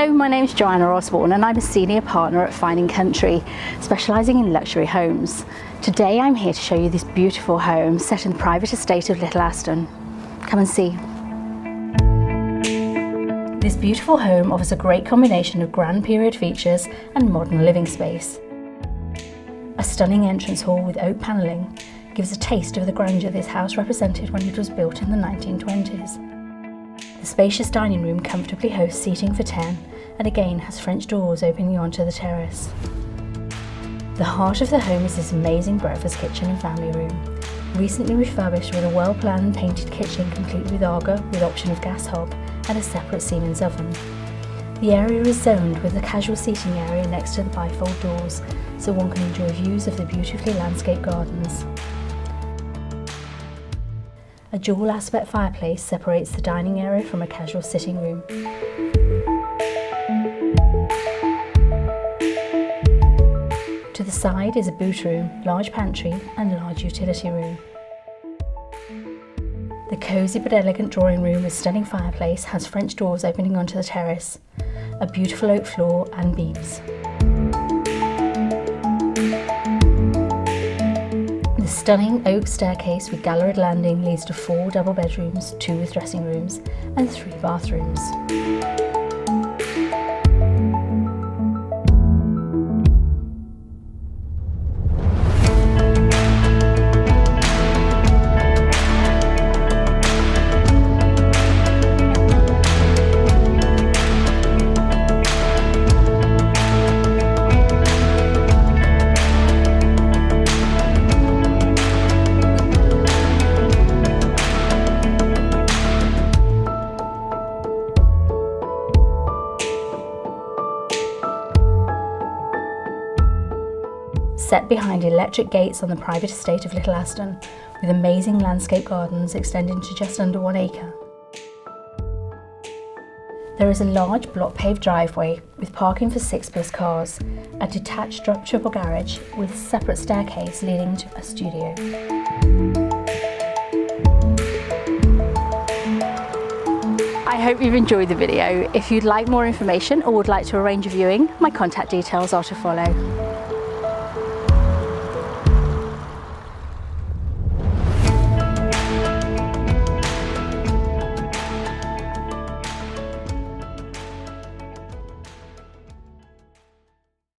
Hello, my name's Joanna Osborne and I'm a senior partner at Fine & Country, specialising in luxury homes. Today I'm here to show you this beautiful home set in the private estate of Little Aston. Come and see. This beautiful home offers a great combination of grand period features and modern living space. A stunning entrance hall with oak panelling gives a taste of the grandeur this house represented when it was built in the 1920s. The spacious dining room comfortably hosts seating for 10 and again has French doors opening onto the terrace. The heart of the home is this amazing breakfast kitchen and family room, recently refurbished with a well-planned painted kitchen complete with Aga with option of gas hob and a separate Siemens oven. The area is zoned with a casual seating area next to the bifold doors, so one can enjoy views of the beautifully landscaped gardens. A dual aspect fireplace separates the dining area from a casual sitting room. To the side is a boot room, large pantry and large utility room. The cosy but elegant drawing room with stunning fireplace has French doors opening onto the terrace, a beautiful oak floor and beams. The stunning oak staircase with galleried landing leads to 4 double bedrooms, 2 with dressing rooms and 3 bathrooms. Set behind electric gates on the private estate of Little Aston, with amazing landscape gardens extending to just under 1 acre. There is a large block paved driveway with parking for 6+ cars, a detached triple garage with a separate staircase leading to a studio. I hope you've enjoyed the video. If you'd like more information or would like to arrange a viewing, my contact details are to follow.